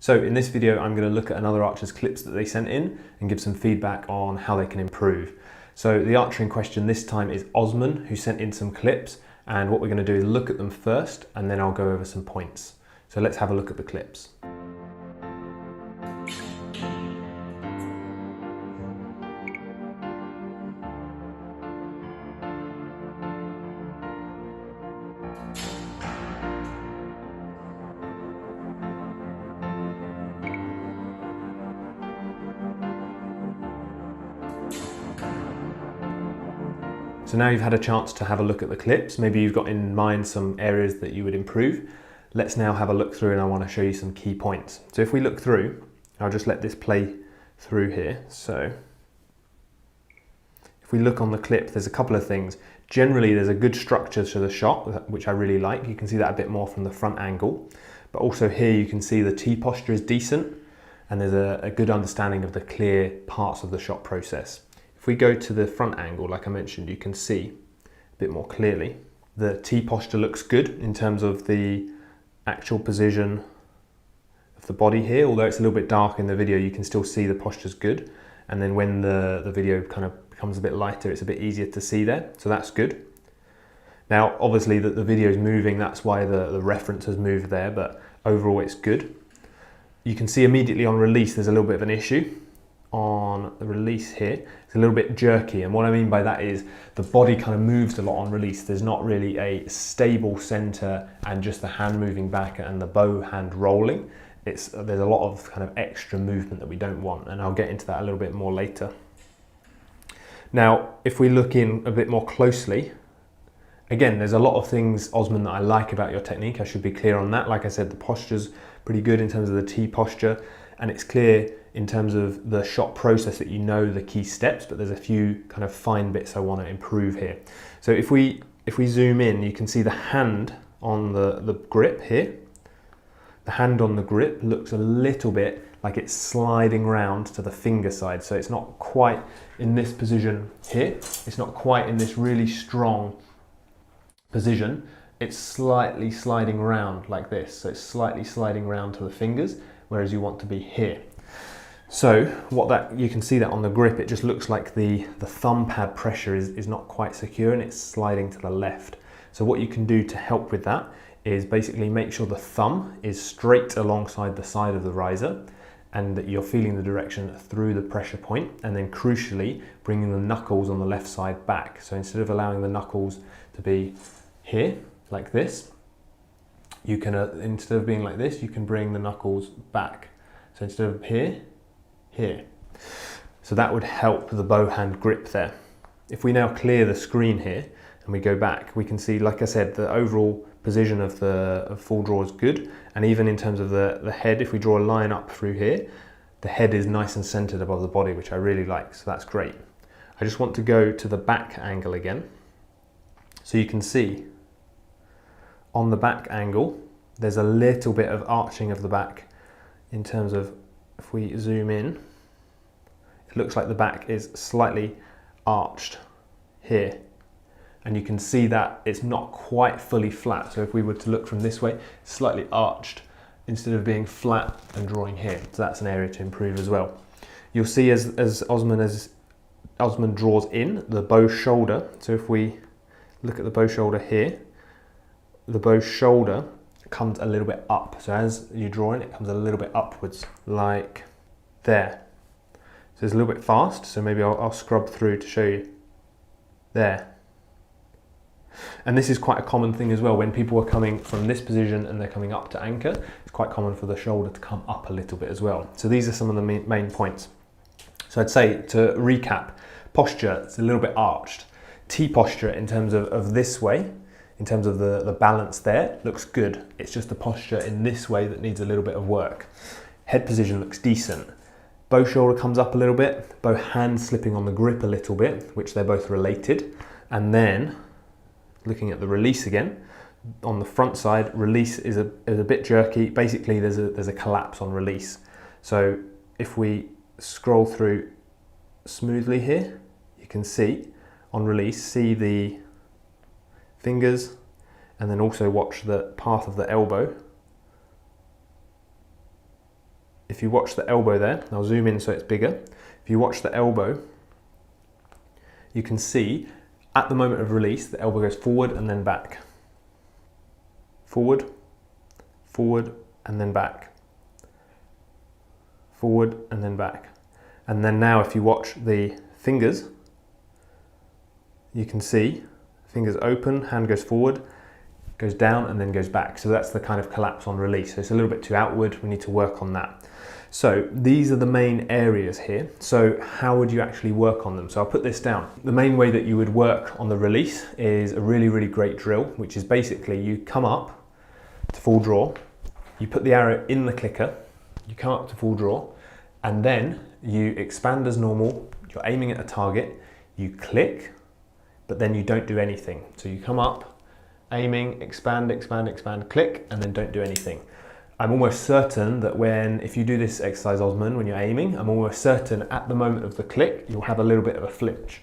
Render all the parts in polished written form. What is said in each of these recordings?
So in this video, I'm going to look at another archer's clips that they sent in and give some feedback on how they can improve. So the archer in question this time is Osman, who sent in some clips, and what we're going to do is look at them first and then I'll go over some points. So let's have a look at the clips. So now you've had a chance to have a look at the clips, maybe you've got in mind some areas that you would improve. Let's now have a look through and I want to show you some key points. So if we look through, I'll just let this play through here. So if we look on the clip, there's a couple of things. Generally, there's a good structure to the shot, which I really like. You can see that a bit more from the front angle. But also here you can see the T posture is decent and there's a good understanding of the clear parts of the shot process. If we go to the front angle, like I mentioned, you can see a bit more clearly. The T posture looks good in terms of the actual position of the body here. Although it's a little bit dark in the video, you can still see the posture's good. And then when the video kind of becomes a bit lighter, it's a bit easier to see there. So that's good. Now, obviously the video is moving, that's why the reference has moved there, but overall it's good. You can see immediately on release, there's a little bit of an issue. On the release here, it's a little bit jerky, and what I mean by that is the body kind of moves a lot on release. There's not really a stable center and just the hand moving back and the bow hand rolling. There's a lot of kind of extra movement that we don't want, and I'll get into that a little bit more later. Now, if we look in a bit more closely, again, there's a lot of things, Osman, that I like about your technique. I should be clear on that. Like I said, the posture's pretty good in terms of the T posture, and it's clear in terms of the shot process that you know the key steps, but there's a few kind of fine bits I want to improve here. So if we zoom in, you can see the hand on the grip here. The hand on the grip looks a little bit like it's sliding round to the finger side. So it's not quite in this position here. It's not quite in this really strong position. It's slightly sliding round like this. So it's slightly sliding round to the fingers, whereas you want to be here. So you can see that on the grip, it just looks like the thumb pad pressure is not quite secure and it's sliding to the left. So what you can do to help with that is basically make sure the thumb is straight alongside the side of the riser and that you're feeling the direction through the pressure point, and then crucially bringing the knuckles on the left side back. So instead of allowing the knuckles to be here like this, you can, instead of being like this, you can bring the knuckles back. So instead of here, here. So that would help the bow hand grip there. If we now clear the screen here and we go back, we can see, like I said, the overall position of the full draw is good. And even in terms of the head, if we draw a line up through here, the head is nice and centered above the body, which I really like. So that's great. I just want to go to the back angle again. So you can see on the back angle, there's a little bit of arching of the back in terms of, if we zoom in, it looks like the back is slightly arched here. And you can see that it's not quite fully flat. So if we were to look from this way, slightly arched instead of being flat and drawing here. So that's an area to improve as well. You'll see as Osman draws in, the bow shoulder. So if we look at the bow shoulder here, the bow shoulder comes a little bit up. So as you draw in, it comes a little bit upwards, like there. So it's a little bit fast, so maybe I'll scrub through to show you. There. And this is quite a common thing as well. When people are coming from this position and they're coming up to anchor, it's quite common for the shoulder to come up a little bit as well. So these are some of the main points. So I'd say, to recap, posture, it's a little bit arched. T posture in terms of this way, in terms of the balance there, looks good. It's just the posture in this way that needs a little bit of work. Head position looks decent. Bow shoulder comes up a little bit, bow hand slipping on the grip a little bit, which they're both related. And then, looking at the release again, on the front side, release is a bit jerky. Basically, there's a collapse on release. So if we scroll through smoothly here, you can see on release, see the fingers, and then also watch the path of the elbow. if you watch the elbow there, I'll zoom in so it's bigger. If you watch the elbow, you can see at the moment of release, the elbow goes forward and then back. Forward, forward, and then back. Forward and then back. And then now if you watch the fingers, you can see fingers open, hand goes forward, goes down and then goes back. So that's the kind of collapse on release. So it's a little bit too outward, we need to work on that. So these are the main areas here. So how would you actually work on them? So I'll put this down. The main way that you would work on the release is a really, really great drill, which is basically you come up to full draw, you put the arrow in the clicker, you come up to full draw, and then you expand as normal, you're aiming at a target, you click, but then you don't do anything. So you come up, aiming, expand, expand, expand, click, and then don't do anything. I'm almost certain that if you do this exercise, Osman, when you're aiming, I'm almost certain at the moment of the click, you'll have a little bit of a flinch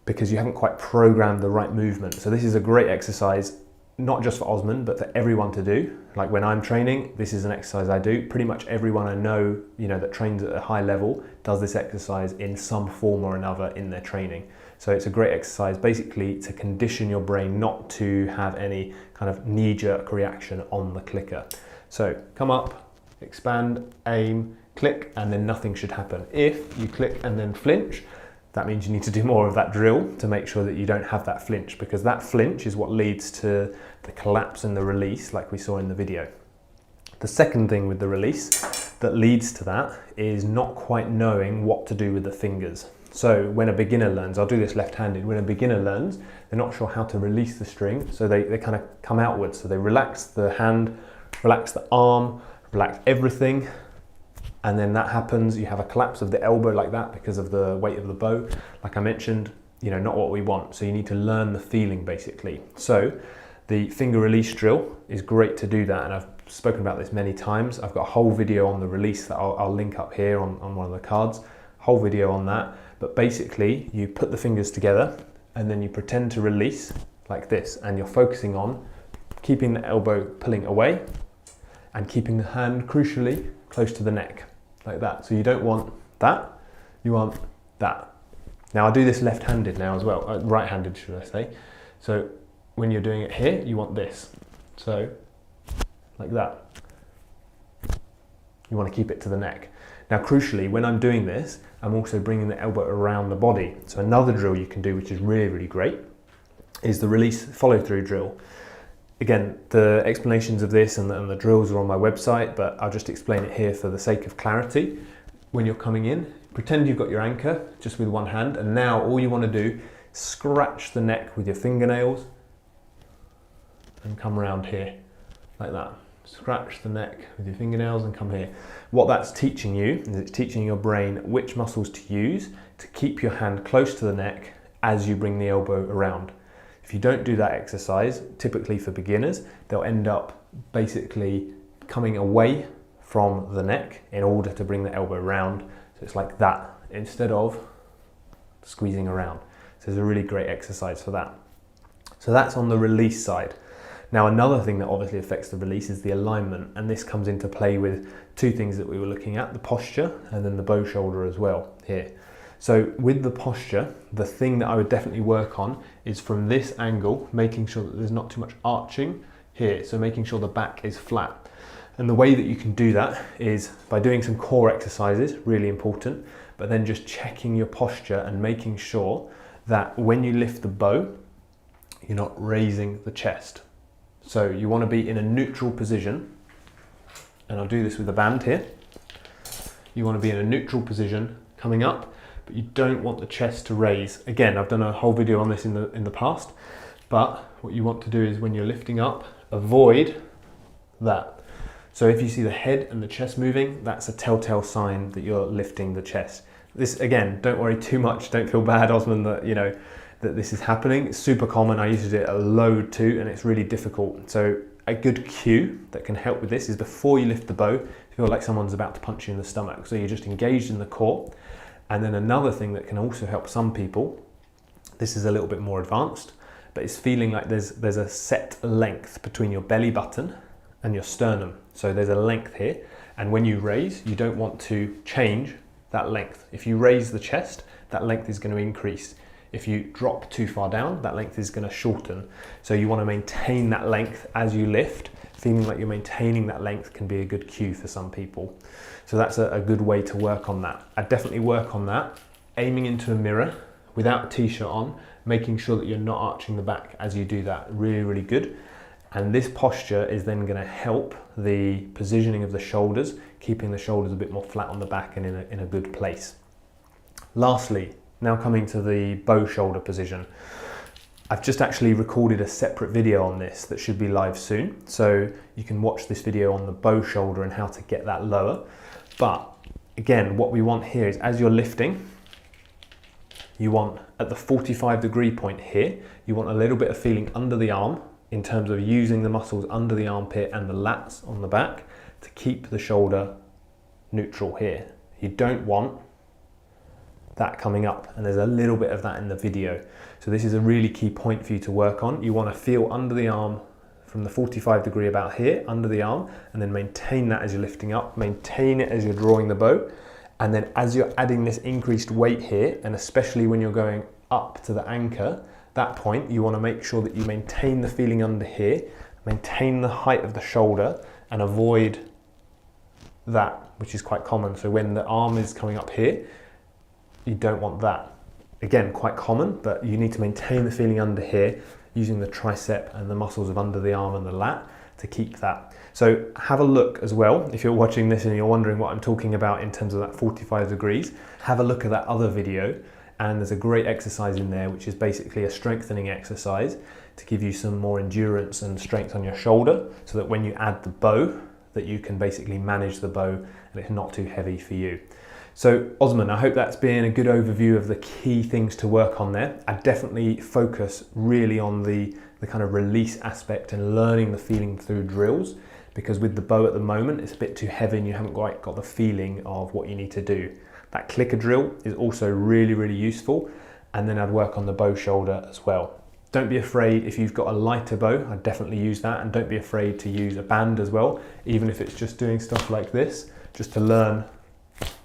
because you haven't quite programmed the right movement. So this is a great exercise, not just for Osman, but for everyone to do. Like when I'm training, this is an exercise I do. Pretty much everyone I know, that trains at a high level does this exercise in some form or another in their training. So it's a great exercise basically to condition your brain not to have any kind of knee-jerk reaction on the clicker. So come up, expand, aim, click, and then nothing should happen. If you click and then flinch, that means you need to do more of that drill to make sure that you don't have that flinch, because that flinch is what leads to the collapse and the release like we saw in the video. The second thing with the release that leads to that is not quite knowing what to do with the fingers. So when a beginner learns, I'll do this left-handed, when a beginner learns, they're not sure how to release the string, so they kind of come outwards. So they relax the hand, relax the arm, relax everything, and then that happens, you have a collapse of the elbow like that because of the weight of the bow. Like I mentioned, not what we want. So you need to learn the feeling basically. So the finger release drill is great to do that, and I've spoken about this many times. I've got a whole video on the release that I'll link up here on one of the cards, whole video on that. But basically you put the fingers together and then you pretend to release like this, and you're focusing on keeping the elbow pulling away and keeping the hand crucially close to the neck like that. So you don't want that, you want that. Now I do this left-handed now as well, right-handed should I say. So when you're doing it here, you want this. So like that. You want to keep it to the neck. Now crucially, when I'm doing this, I'm also bringing the elbow around the body. So another drill you can do, which is really, really great, is the release follow-through drill. Again, the explanations of this and the drills are on my website, but I'll just explain it here for the sake of clarity. When you're coming in, pretend you've got your anchor just with one hand, and now all you want to do is scratch the neck with your fingernails and come around here like that. Scratch the neck with your fingernails and come here. What that's teaching you is it's teaching your brain which muscles to use to keep your hand close to the neck as you bring the elbow around. If you don't do that exercise, typically for beginners, they'll end up basically coming away from the neck in order to bring the elbow around. So it's like that instead of squeezing around. So it's a really great exercise for that. So that's on the release side. Now another thing that obviously affects the release is the alignment, and this comes into play with two things that we were looking at, the posture and then the bow shoulder as well here. So with the posture, the thing that I would definitely work on is from this angle, making sure that there's not too much arching here, so making sure the back is flat. And the way that you can do that is by doing some core exercises, really important, but then just checking your posture and making sure that when you lift the bow, you're not raising the chest. So you want to be in a neutral position, and I'll do this with the band here. You want to be in a neutral position coming up, but you don't want the chest to raise. Again, I've done a whole video on this in the past, but what you want to do is when you're lifting up, avoid that. So if you see the head and the chest moving, that's a telltale sign that you're lifting the chest. This, again, don't worry too much, don't feel bad, Osman, that that this is happening. It's super common. I used to do it a load too, and it's really difficult. So a good cue that can help with this is before you lift the bow, you feel like someone's about to punch you in the stomach. So you're just engaged in the core. And then another thing that can also help some people, this is a little bit more advanced, but it's feeling like there's a set length between your belly button and your sternum. So there's a length here, And when you raise, you don't want to change that length. If you raise the chest, that length is going to increase. If you drop too far down, that length is going to shorten. So you want to maintain that length as you lift. Feeling like you're maintaining that length can be a good cue for some people. So that's a good way to work on that. I'd definitely work on that, aiming into a mirror without a t-shirt on, making sure that you're not arching the back as you do that. Really, really good. And this posture is then going to help the positioning of the shoulders, keeping the shoulders a bit more flat on the back and in a good place. Lastly, now coming to the bow shoulder position. I've just actually recorded a separate video on this that should be live soon. So you can watch this video on the bow shoulder and how to get that lower. But again, what we want here is as you're lifting, you want at the 45-degree point here, you want a little bit of feeling under the arm in terms of using the muscles under the armpit and the lats on the back to keep the shoulder neutral here. You don't want that coming up, and there's a little bit of that in the video. So this is a really key point for you to work on. You want to feel under the arm from the 45-degree about here, under the arm, and then maintain that as you're lifting up, maintain it as you're drawing the bow. And then as you're adding this increased weight here, and especially when you're going up to the anchor, that point, you want to make sure that you maintain the feeling under here, maintain the height of the shoulder, and avoid that, which is quite common. So when the arm is coming up here, you don't want that. Again, quite common, but you need to maintain the feeling under here, using the tricep and the muscles of under the arm and the lat to keep that. So have a look as well, if you're watching this and you're wondering what I'm talking about in terms of that 45 degrees, have a look at that other video, and there's a great exercise in there which is basically a strengthening exercise to give you some more endurance and strength on your shoulder, so that when you add the bow, that you can basically manage the bow and it's not too heavy for you. So Osman, I hope that's been a good overview of the key things to work on there. I definitely focus really on the kind of release aspect and learning the feeling through drills, because with the bow at the moment, it's a bit too heavy and you haven't quite got the feeling of what you need to do. That clicker drill is also really, really useful. And then I'd work on the bow shoulder as well. Don't be afraid if you've got a lighter bow, I'd definitely use that. And don't be afraid to use a band as well, even if it's just doing stuff like this, just to learn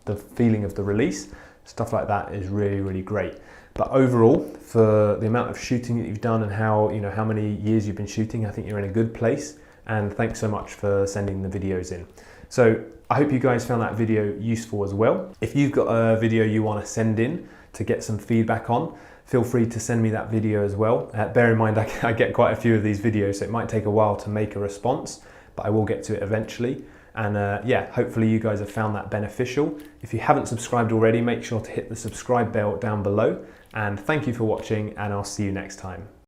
the feeling of the release. Stuff like that is really, really great. But overall, for the amount of shooting that you've done and how many years you've been shooting, I think you're in a good place. And thanks so much for sending the videos in. So I hope you guys found that video useful as well. If you've got a video you want to send in to get some feedback on, feel free to send me that video as well. Bear in mind, I get quite a few of these videos, so it might take a while to make a response, but I will get to it eventually. And yeah, hopefully you guys have found that beneficial. If you haven't subscribed already, make sure to hit the subscribe bell down below. And thank you for watching, and I'll see you next time.